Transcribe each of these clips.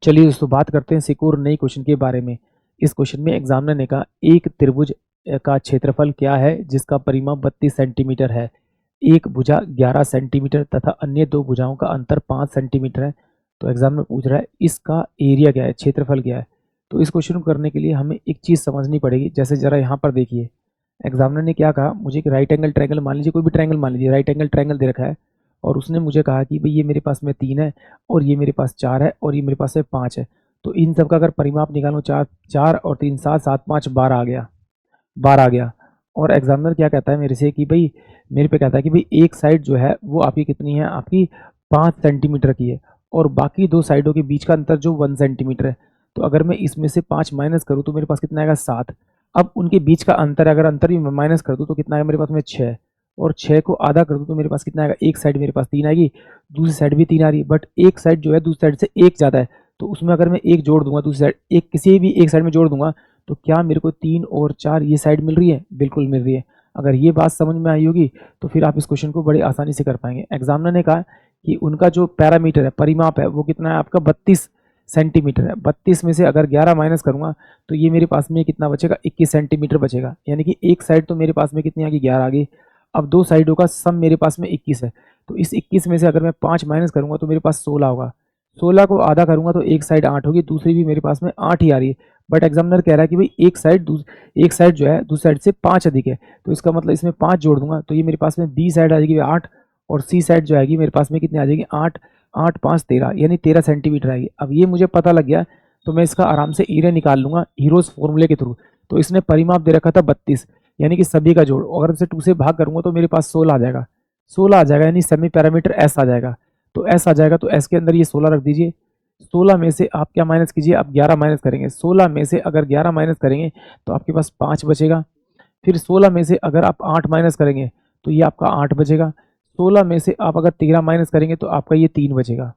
चलिए दोस्तों बात करते हैं एक और नई क्वेश्चन के बारे में। इस क्वेश्चन में एग्जामिनर ने कहा एक त्रिभुज का क्षेत्रफल क्या है जिसका परिमाप 32 सेंटीमीटर है। एक भुजा 11 सेंटीमीटर तथा अन्य दो भुजाओं का अंतर 5 सेंटीमीटर है। तो एग्जामिनर पूछ रहा है इसका एरिया क्या है, क्षेत्रफल क्या है। तो इस क्वेश्चन को करने के लिए हमें एक चीज़ समझनी पड़ेगी। जैसे जरा यहाँ पर देखिए, एग्जामिनर ने क्या कहा, मुझे एक राइट एंगल ट्रायंगल मान लीजिए, कोई भी ट्रायंगल मान लीजिए, राइट एंगल ट्रायंगल दे रखा है और उसने मुझे कहा कि भाई ये मेरे पास में 3 है और ये मेरे पास 4 है और ये मेरे पास में 5 है। तो इन सब का अगर परिमाप निकालो, 4 4 और 3 7 7 5 12 आ गया, 12 आ गया। और एग्जामिनर क्या कहता है मेरे से कि भाई, मेरे पे कहता है कि भाई एक साइड जो है वो आपकी कितनी है, आपकी 5 सेंटीमीटर की है और बाकी दो साइडों के बीच का अंतर जो 1 सेंटीमीटर है। तो अगर मैं इसमें से 5 माइनस करूँ तो मेरे पास कितना आएगा, 7। अब उनके बीच का अंतर, अगर अंतर भी माइनस कर दूँ तो कितना आएगा मेरे पास में, 6। और 6 को आधा कर दूँ तो मेरे पास कितना आएगा, एक साइड मेरे पास 3 आएगी, दूसरी साइड भी 3 आ रही है, बट एक साइड जो है दूसरी साइड से एक ज़्यादा है। तो उसमें अगर मैं एक जोड़ दूंगा, दूसरी साइड एक, किसी भी एक साइड में जोड़ दूंगा, तो क्या मेरे को 3 और 4 ये साइड मिल रही है, बिल्कुल मिल रही है। अगर ये बात समझ में आई होगी तो फिर आप इस क्वेश्चन को बड़ी आसानी से कर पाएंगे। एग्जामिनर ने कहा कि उनका जो पैरामीटर है, परिमाप है, वो कितना है आपका, 32 सेंटीमीटर है। 32 में से अगर 11 माइनस करूंगा तो ये मेरे पास में कितना बचेगा, 21 सेंटीमीटर बचेगा। यानी कि एक साइड तो मेरे पास में कितनी आ गई, 11 आ गई। अब दो साइडों का सम मेरे पास में 21 है। तो इस 21 में से अगर मैं 5 माइनस करूंगा तो मेरे पास 16 होगा। 16 को आधा करूंगा तो एक साइड 8 होगी, दूसरी भी मेरे पास में 8 ही आ रही है। बट एग्जामिनर कह रहा है कि भाई एक साइड जो है दूसरी साइड से 5 अधिक है। तो इसका मतलब इसमें 5 जोड़ दूंगा तो ये मेरे पास में बी साइड आ जाएगी 8 और सी साइड जो आएगी मेरे पास में कितनी आ जाएगी, 8 8 5 13, यानी 13 सेंटीमीटर आएगी। अब ये मुझे पता लग गया तो मैं इसका आराम से एरिया निकाल लूंगा हीरोज फॉर्मूले के थ्रू। तो इसने परिमाप दे रखा था 32, यानी कि सभी का जोड़, अगर इसे 2 से भाग करूंगा तो मेरे पास 16 आ जाएगा। 16 आ जाएगा यानी सेमी पैरामीटर एस आ जाएगा। तो एस आ जाएगा तो एस के अंदर ये 16 रख दीजिए। 16 में से आप क्या माइनस कीजिए, आप 11 माइनस करेंगे। 16 में से अगर 11 माइनस करेंगे तो आपके पास 5 बचेगा। फिर 16 में से अगर आप 8 माइनस करेंगे तो ये आपका 8 बचेगा। 16 में से आप अगर 13 माइनस करेंगे तो आपका ये 3 बचेगा।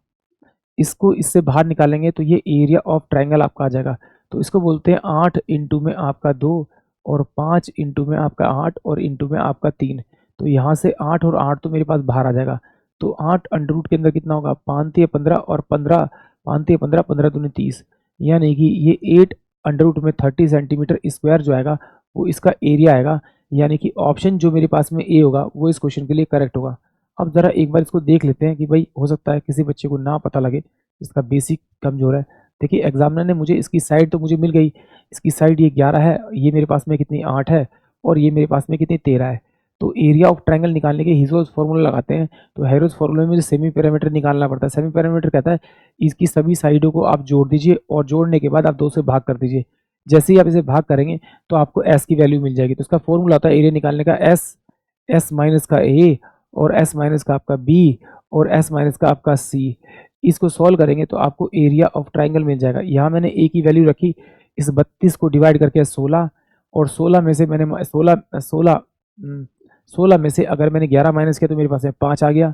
इसको इससे बाहर निकालेंगे तो ये एरिया ऑफ ट्राइंगल आपका आ जाएगा। तो इसको बोलते हैं 8 इंटू में आपका 2 और 5 इंटू में आपका 8 और इंटू में आपका 3। तो यहाँ से 8 और 8 तो मेरे पास बाहर आ जाएगा। तो 8 अंडर रूट के अंदर कितना होगा, 5 15 और 15, 5 15 15 दूनी 30, यानी कि ये 8 अंडर रूट में 30 सेंटीमीटर स्क्वायर जो आएगा वो इसका एरिया आएगा। यानी कि ऑप्शन जो मेरे पास में ए होगा वो इस क्वेश्चन के लिए करेक्ट होगा। अब ज़रा एक बार इसको देख लेते हैं कि भाई हो सकता है किसी बच्चे को ना पता लगे, इसका बेसिक कमज़ोर है। देखिए एग्जामिनर ने मुझे इसकी साइड तो मुझे मिल गई, इसकी साइड ये 11 है, ये मेरे पास में कितनी 8 है और ये मेरे पास में कितनी 13 है। तो एरिया ऑफ ट्रायंगल निकालने के हेरोज फार्मूला लगाते हैं। तो हेरोज फार्मूले में मुझे सेमी पैरामीटर निकालना पड़ता है। सेमी पैरामीटर कहता है इसकी सभी साइडों को आप जोड़ दीजिए और जोड़ने के बाद आप 2 से भाग कर दीजिए। जैसे ही आप इसे भाग करेंगे तो आपको एस की वैल्यू मिल जाएगी। तो इसका फॉर्मूला होता है एरिया निकालने का, एस एस माइनस का ए और एस माइनस का आपका बी और एस माइनस का आपका सी। इसको सॉल्व करेंगे तो आपको एरिया ऑफ ट्राइंगल मिल जाएगा। यहाँ मैंने ए की वैल्यू रखी, इस 32 को डिवाइड करके 16 और 16 में से मैंने 16 में से अगर मैंने 11 माइनस किया तो मेरे पास में 5 आ गया,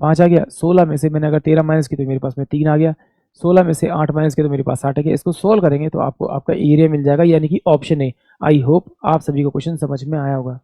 5 आ गया। 16 में से मैंने अगर 13 माइनस की तो मेरे पास में 3 आ गया। 16 में से 8 माइनस किया तो मेरे पास 8 आ गया। इसको सॉल्व करेंगे तो आपको आपका एरिया मिल जाएगा, यानी कि ऑप्शन ए। आई होप आप सभी को क्वेश्चन समझ में आया होगा।